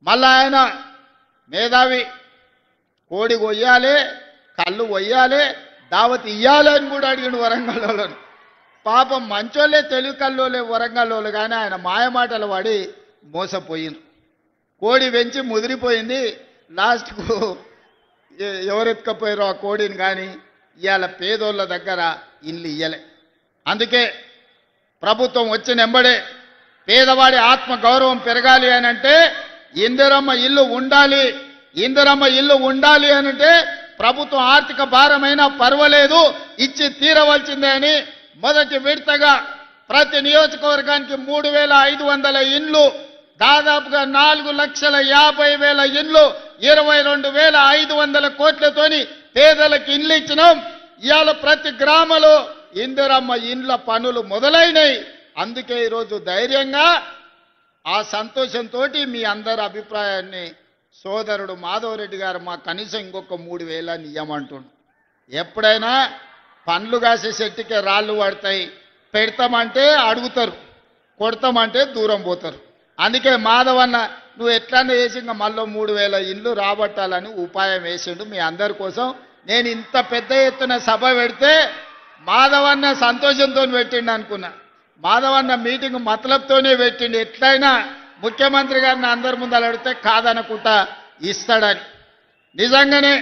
మళ్ళా ఆయన మేధావి, కోడి కొయ్యాలి, కళ్ళు కొయ్యాలి, దావత్ ఇయ్యాలి అని కూడా అడిగిండు వరంగల్ వాళ్ళని. పాపం మంచోళ్ళే, తెలుగు కల్లోలే వరంగల్ వాళ్ళు, కానీ ఆయన మాయమాటలు పడి మోసపోయింది. కోడి పెంచి ముదిరిపోయింది. లాస్ట్కు ఎవరెత్తుకపోయారో ఆ కోడిని, కానీ ఇవాళ పేదోళ్ళ దగ్గర ఇల్లు ఇయ్యలే. అందుకే ప్రభుత్వం వచ్చిన ఎంబడే పేదవాడి ఆత్మ గౌరవం పెరగాలి అని అంటే ఇందిరమ్మ ఇల్లు ఉండాలి. ఇందిరమ్మ ఇల్లు ఉండాలి అనంటే ప్రభుత్వం ఆర్థిక భారమైనా పర్వాలేదు, ఇచ్చి తీరవలసిందే అని మొదటి విడతగా ప్రతి నియోజకవర్గానికి 3,500 ఇండ్లు, దాదాపుగా 4,50,000 ఇండ్లు, 22,500 కోట్లతోని పేదలకు ఇండ్లు ఇచ్చినాం. ఇవాళ ప్రతి గ్రామంలో ఇందిరమ్మ ఇండ్ల పనులు మొదలైనవి. అందుకే ఈరోజు ధైర్యంగా ఆ సంతోషంతో మీ అందరి అభిప్రాయాన్ని సోదరుడు మాధవరెడ్డి గారు మా కనీసం ఇంకొక 3,000 ఇయ్యమంటుండు. ఎప్పుడైనా పండ్లు కాసే చెట్టుకే రాళ్ళు పడతాయి, పెడతామంటే అడుగుతారు, కొడతామంటే దూరం పోతారు. అందుకే మాధవన్న నువ్వు ఎట్లన్నా వేసి ఇంకా మళ్ళీ 3,000 ఇండ్లు రాబట్టాలని ఉపాయం వేసిండు మీ అందరి కోసం. నేను ఇంత పెద్ద ఎత్తున సభ పెడితే మాధవన్న సంతోషంతో పెట్టిండు అనుకున్నా. మాధవన్న మీటింగ్ మతలబ్తోనే పెట్టిండు. ఎట్లయినా ముఖ్యమంత్రి గారిని అందరి ముందు అడిగితే కాదనుకుంటా ఇస్తాడని. నిజంగానే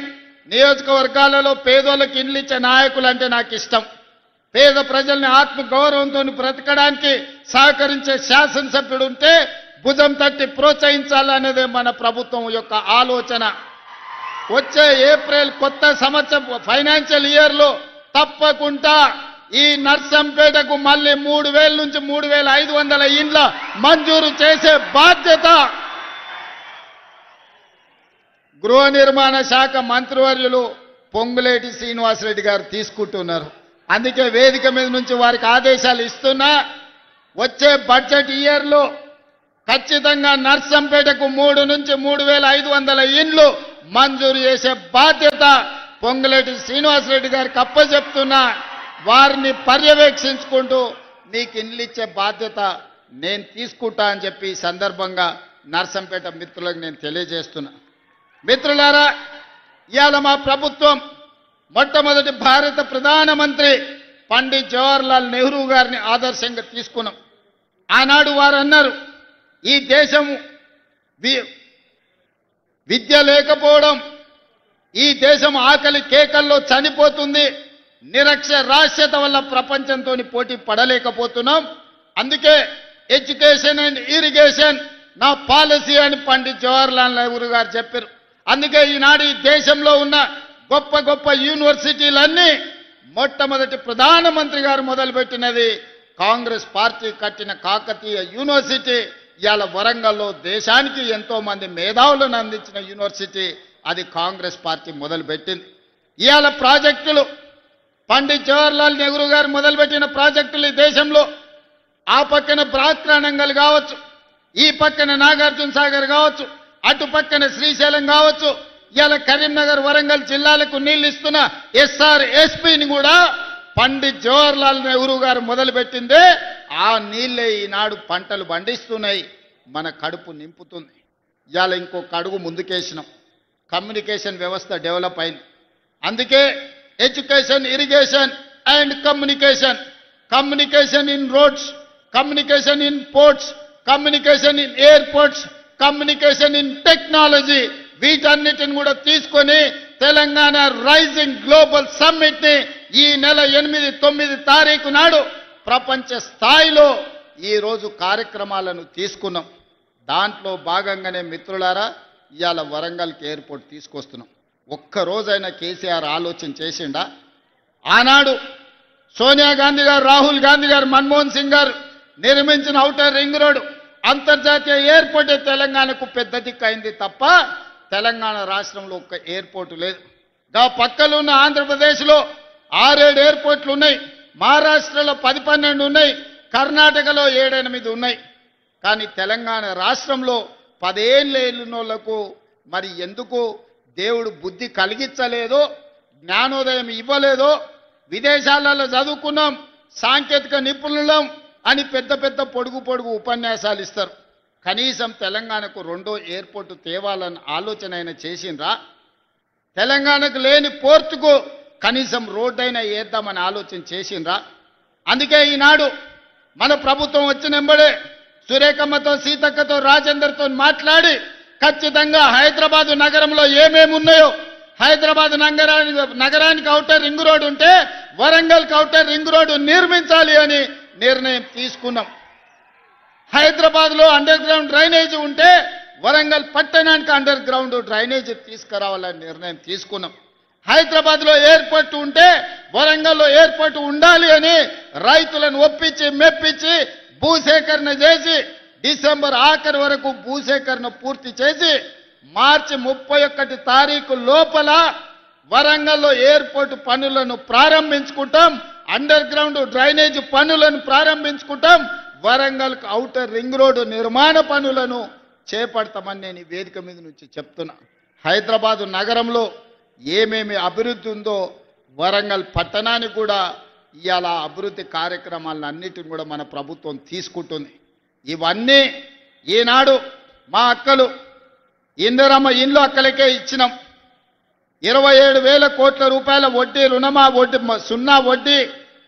నియోజకవర్గాలలో పేదోళ్ళకి ఇండ్లు ఇచ్చే నాయకులు అంటే నాకు ఇష్టం. పేద ప్రజల్ని ఆత్మ గౌరవంతో బ్రతకడానికి సహకరించే శాసనసభ్యుడు ఉంటే భుజం తట్టి ప్రోత్సహించాలనేదే మన ప్రభుత్వం యొక్క ఆలోచన. వచ్చే ఏప్రిల్ కొత్త సంవత్సరం ఫైనాన్షియల్ ఇయర్లో తప్పకుండా ఈ నర్సంపేటకు మళ్ళీ 3,000 నుంచి 3,500 ఇండ్ల మంజూరు చేసే బాధ్యత గృహ నిర్మాణ శాఖ మంత్రివర్యులు పొంగులేటి శ్రీనివాసరెడ్డి గారు తీసుకుంటున్నారు. అందుకే వేదిక మీద నుంచి వారికి ఆదేశాలు ఇస్తున్నా. వచ్చే బడ్జెట్ ఇయర్లో ఖచ్చితంగా నర్సంపేటకు 3 నుంచి 3,500 ఇండ్లు మంజూరు చేసే బాధ్యత పొంగులేటి శ్రీనివాసరెడ్డి గారికి అప్పచెప్తున్నా. వారిని పర్యవేక్షించుకుంటూ నీకు ఇండ్లు ఇచ్చే బాధ్యత నేను తీసుకుంటా అని చెప్పి ఈ సందర్భంగా నర్సంపేట మిత్రులకు నేను తెలియజేస్తున్నా. మిత్రులారా, ఇవాళ మా ప్రభుత్వం మొట్టమొదటి భారత ప్రధానమంత్రి పండిత్ జవహర్లాల్ నెహ్రూ గారిని ఆదర్శంగా తీసుకున్నాం. ఆనాడు వారు అన్నారు, ఈ దేశం విద్య లేకపోవడం, ఈ దేశం ఆకలి కేకల్లో చనిపోతుంది, నిరక్షరాస్యత వల్ల ప్రపంచంతో పోటీ పడలేకపోతున్నాం. అందుకే ఎడ్యుకేషన్ అండ్ ఇరిగేషన్ నా పాలసీ అని పండిత్ జవహర్లాల్ నెహ్రూ గారు చెప్పారు. అందుకే ఈనాడు ఈ దేశంలో ఉన్న గొప్ప గొప్ప యూనివర్సిటీలన్నీ మొట్టమొదటి ప్రధానమంత్రి గారు మొదలుపెట్టినది కాంగ్రెస్ పార్టీ కట్టిన కాకతీయ యూనివర్సిటీ. ఇవాళ వరంగల్లో దేశానికి ఎంతో మంది మేధావులను అందించిన యూనివర్సిటీ అది కాంగ్రెస్ పార్టీ మొదలుపెట్టింది. ఇవాళ ప్రాజెక్టులు పండిత్ జవహర్లాల్ నెహ్రూ గారు మొదలుపెట్టిన ప్రాజెక్టులు ఈ దేశంలో ఆ పక్కన బ్రాత్రానంగల్ కావచ్చు, ఈ పక్కన నాగార్జున సాగర్ కావచ్చు, అటు పక్కన శ్రీశైలం కావచ్చు, ఇవాళ కరీంనగర్ వరంగల్ జిల్లాలకు నీళ్లు ఇస్తున్న SRSPని కూడా పండిత్ జవహర్లాల్ నెహ్రూ గారు మొదలుపెట్టిందే. ఆ నీళ్ళే ఈనాడు పంటలు పండిస్తున్నాయి, మన కడుపు నింపుతుంది. ఇవాళ ఇంకొక అడుగు ముందుకేసినాం, కమ్యూనికేషన్ వ్యవస్థ డెవలప్ అయింది. అందుకే education, irrigation and communication, communication in roads, communication in ports, communication in airports, communication in technology, వీటన్నిటిని కూడా తీసుకొని తెలంగాణ రైజింగ్ గ్లోబల్ సమ్మిట్ ని ఈ నెల 8, 9 తారీఖు నాడు ప్రపంచ స్థాయిలో ఈ రోజు కార్యక్రమాలను తీసుకున్నాం. దాంట్లో భాగంగానే మిత్రులారా ఇవాళ వరంగల్కి ఎయిర్పోర్ట్ తీసుకొస్తున్నాం. ఒక్కరోజైనా కేసీఆర్ ఆలోచన చేసిండా? ఆనాడు సోనియా గాంధీ గారు, రాహుల్ గాంధీ గారు, మన్మోహన్ సింగ్ గారు నిర్మించిన ఔటర్ రింగ్ రోడ్ అంతర్జాతీయ ఎయిర్పోర్టే తెలంగాణకు పెద్ద దిక్కు అయింది తప్ప తెలంగాణ రాష్ట్రంలో ఒక్క ఎయిర్పోర్టు లేదు. గా పక్కలో ఉన్న ఆంధ్రప్రదేశ్లో 6-7 ఎయిర్పోర్ట్లు ఉన్నాయి, మహారాష్ట్రలో 10-12 ఉన్నాయి, కర్ణాటకలో 7-8 ఉన్నాయి. కానీ తెలంగాణ రాష్ట్రంలో 10 ఏళ్ళు ఉన్నోళ్లకు మరి ఎందుకు దేవుడు బుద్ధి కలిగించలేదో, జ్ఞానోదయం ఇవ్వలేదో, విదేశాలలో చదువుకున్నాం, సాంకేతిక నిపుణులం అని పెద్ద పెద్ద పొడుగు ఉపన్యాసాలు ఇస్తారు. కనీసం తెలంగాణకు రెండో ఎయిర్పోర్టు తేవాలని ఆలోచన అయినా చేసిండ్రా? తెలంగాణకు లేని పోర్టుకు కనీసం రోడ్డు అయినా వేద్దామని ఆలోచన చేసిండ్రా? అందుకే ఈనాడు మన ప్రభుత్వం వచ్చినెంబడే సురేఖమ్మతో, సీతక్కతో, రాజేందర్తో మాట్లాడి ఖచ్చితంగా హైదరాబాద్ నగరంలో ఏమేమి ఉన్నాయో, హైదరాబాద్ నగరానికి ఔటర్ రింగ్ రోడ్ ఉంటే వరంగల్కి ఔటర్ రింగ్ రోడ్డు నిర్మించాలి అని నిర్ణయం తీసుకున్నాం. హైదరాబాద్లో అండర్ గ్రౌండ్ డ్రైనేజ్ ఉంటే వరంగల్ పట్టణానికి అండర్ గ్రౌండ్ డ్రైనేజ్ తీసుకురావాలని నిర్ణయం తీసుకున్నాం. హైదరాబాద్లో ఎయిర్పోర్ట్ ఉంటే వరంగల్లో ఎయిర్పోర్ట్ ఉండాలి అని రైతులను ఒప్పించి మెప్పించి భూసేకరణ చేసి డిసెంబర్ ఆఖరి వరకు భూసేకరణ పూర్తి చేసి మార్చి 31 తారీఖు లోపల వరంగల్లో ఎయిర్పోర్ట్ పనులను ప్రారంభించుకుంటాం. అండర్ గ్రౌండ్ డ్రైనేజ్ పనులను ప్రారంభించుకుంటాం. వరంగల్కు ఔటర్ రింగ్ రోడ్డు నిర్మాణ పనులను చేపడతామని నేను ఈ వేదిక మీద నుంచి చెప్తున్నా. హైదరాబాదు నగరంలో ఏమేమి అభివృద్ధి ఉందో వరంగల్ పట్టణానికి కూడా ఇవాళ అభివృద్ధి కార్యక్రమాలను అన్నిటిని కూడా మన ప్రభుత్వం తీసుకుంటుంది. ఇవన్నీ ఈనాడు మా అక్కలు ఇందిరమ్మ ఇండ్లు అక్కలకే ఇచ్చినాం. 27,000 కోట్ల రూపాయల వడ్డీ రుణమా వడ్డీ సున్నా వడ్డీ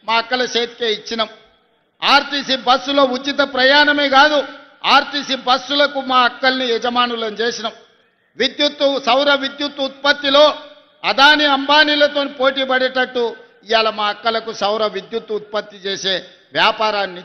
మా అక్కల చేతికే ఇచ్చినాం. ఆర్టీసీ బస్సులో ఉచిత ప్రయాణమే కాదు, ఆర్టీసీ బస్సులకు మా అక్కల్ని యజమానులను చేసినాం. సౌర విద్యుత్ ఉత్పత్తిలో అదాని అంబానీలతో పోటీ పడేటట్టు ఇవాళ మా అక్కలకు సౌర విద్యుత్ ఉత్పత్తి చేసే వ్యాపారాన్ని